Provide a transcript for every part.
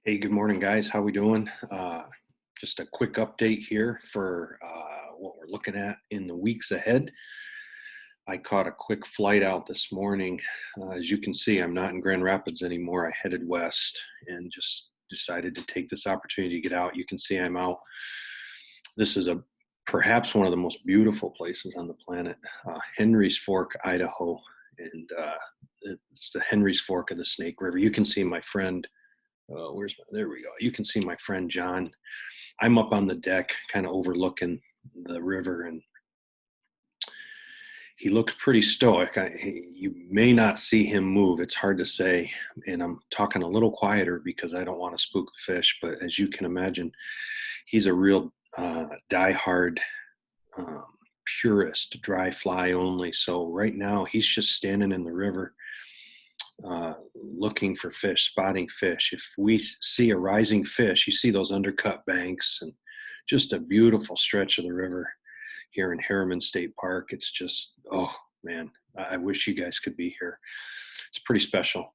Hey, good morning, guys. How we doing? Just a quick update here for what we're looking at in the weeks ahead. I caught a quick flight out this morning. As you can see, I'm not in Grand Rapids anymore. I headed west and just decided to take this opportunity to get out. You can see I'm out. This is a perhaps one of the most beautiful places on the planet, Henry's Fork, Idaho, and it's the Henry's Fork of the Snake River. You can see my friend there we go. You can see my friend John. I'm up on the deck, kind of overlooking the river, and he looks pretty stoic. You may not see him move. It's hard to say. And I'm talking a little quieter because I don't want to spook the fish. But as you can imagine, he's a real die-hard um, purist, dry fly only. So right now, he's just standing in the river looking for fish, spotting fish. If we see a rising fish, you see those undercut banks and just a beautiful stretch of the river here in Harriman State Park. It's just, oh man, I wish you guys could be here. It's pretty special.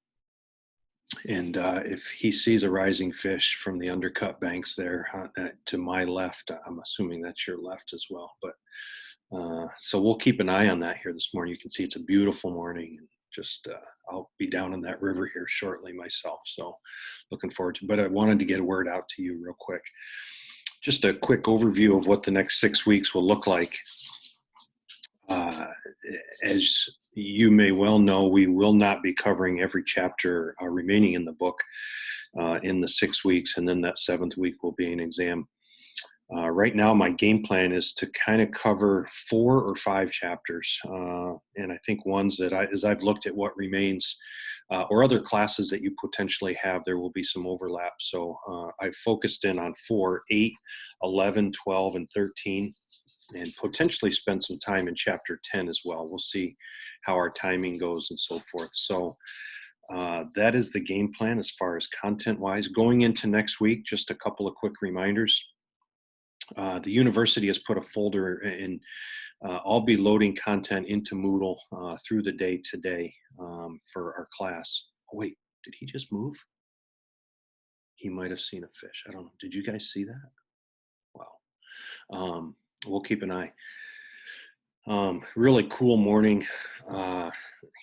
And if he sees a rising fish from the undercut banks there to my left, I'm assuming that's your left as well. But so we'll keep an eye on that here this morning. You can see it's a beautiful morning. And just I'll be down in that river here shortly myself. So looking forward to it. But I wanted to get a word out to you real quick. Just a quick overview of what the next 6 weeks will look like. As you may well know, we will not be covering every chapter remaining in the book in the 6 weeks, and then that seventh week will be an exam. Right now, my game plan is to kind of cover 4 or 5 chapters, and I think ones that as I've looked at what remains, or other classes that you potentially have, there will be some overlap. So I've focused in on 4, 8, 11, 12, and 13, and potentially spend some time in chapter 10 as well. We'll see how our timing goes and so forth. So that is the game plan as far as content-wise. Going into next week, just a couple of quick reminders. The university has put a folder in. I'll be loading content into Moodle through the day today for our class. Oh, wait, did he just move? He might have seen a fish. I don't know. Did you guys see that? Wow. We'll keep an eye. Really cool morning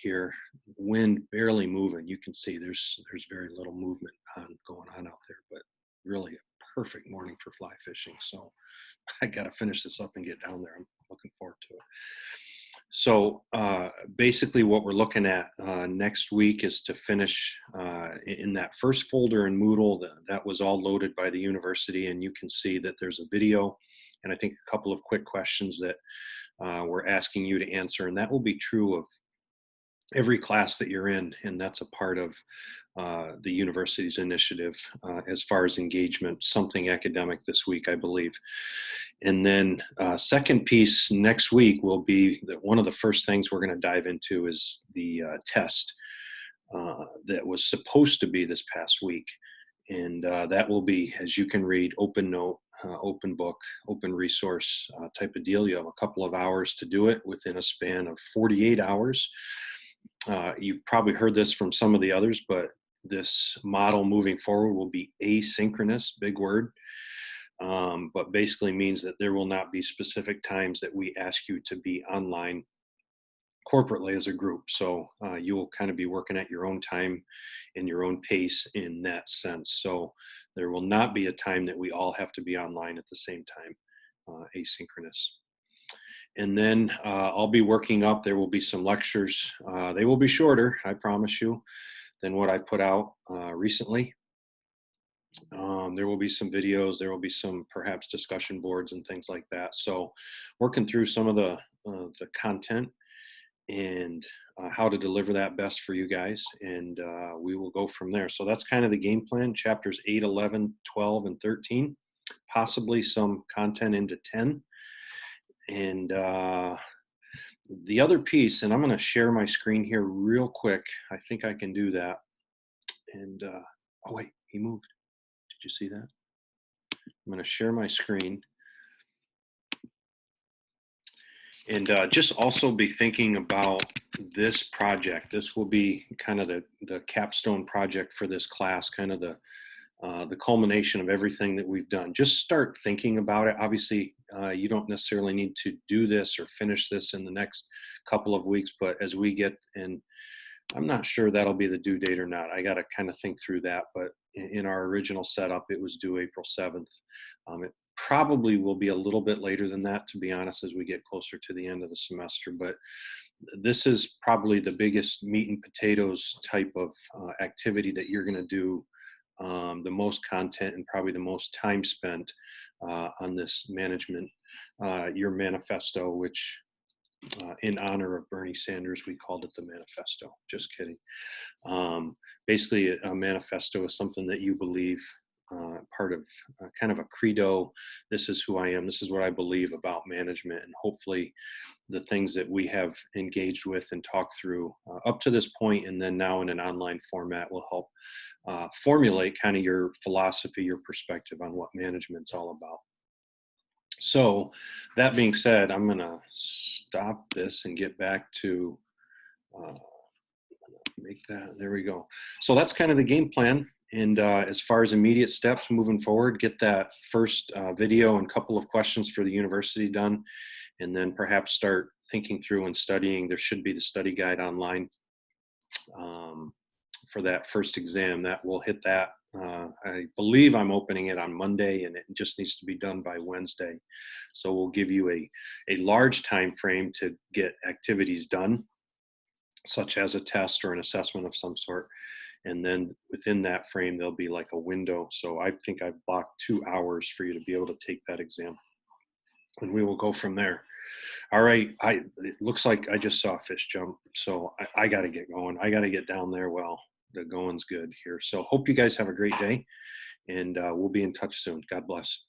here. Wind barely moving. You can see there's very little movement going on out there, but really a perfect morning for fly fishing. So I got to finish this up and get down there. I'm looking forward to it. So basically what we're looking at next week is to finish in that first folder in Moodle. That was all loaded by the university, and you can see that there's a video and I think a couple of quick questions that we're asking you to answer, and that will be true of every class that you're in, and that's a part of the university's initiative as far as engagement, something academic this week, I believe. And then second piece next week will be that one of the first things we're going to dive into is the test that was supposed to be this past week. And that will be, as you can read, open note, open book, open resource type of deal. You have a couple of hours to do it within a span of 48 hours. You've probably heard this from some of the others, but this model moving forward will be asynchronous, big word, but basically means that there will not be specific times that we ask you to be online corporately as a group. So you will kind of be working at your own time and your own pace in that sense. So there will not be a time that we all have to be online at the same time, asynchronous. And then I'll be working up, there will be some lectures. They will be shorter, I promise you, than what I put out recently. There will be some videos, there will be some perhaps discussion boards and things like that. So working through some of the content and how to deliver that best for you guys. And we will go from there. So that's kind of the game plan, chapters 8, 11, 12, and 13, possibly some content into 10. And the other piece, and I'm going to share my screen here real quick. I think I can do that. And oh wait, he moved. Did you see that? I'm going to share my screen. And just also be thinking about this project. This will be kind of the capstone project for this class, kind of the the culmination of everything that we've done. Just start thinking about it. Obviously, you don't necessarily need to do this or finish this in the next couple of weeks, but as we get in, I'm not sure that'll be the due date or not. I got to kind of think through that. But in our original setup, it was due April 7th. It probably will be a little bit later than that, to be honest, as we get closer to the end of the semester. But this is probably the biggest meat and potatoes type of activity that you're going to do, the most content and probably the most time spent on this management, your manifesto, which in honor of Bernie Sanders, we called it the manifesto. Just kidding. Basically, a manifesto is something that you believe, part of kind of a credo. This is who I am. This is what I believe about management. And hopefully, the things that we have engaged with and talked through up to this point, and then now in an online format, will help formulate kind of your philosophy, your perspective on what management's all about. So, that being said, I'm going to stop this and get back to uh, make that. There we go. So, that's kind of the game plan. And as far as immediate steps moving forward, get that first video and couple of questions for the university done, and then perhaps start thinking through and studying. There should be the study guide online for that first exam. That will hit that. I believe I'm opening it on Monday, and it just needs to be done by Wednesday. So we'll give you a large time frame to get activities done, such as a test or an assessment of some sort. And then within that frame, there'll be like a window. So I think I've blocked 2 hours for you to be able to take that exam, and we will go from there. All right. It looks like I just saw a fish jump, so I got to get going. I got to get down there. Well, the going's good here. So hope you guys have a great day, and we'll be in touch soon. God bless.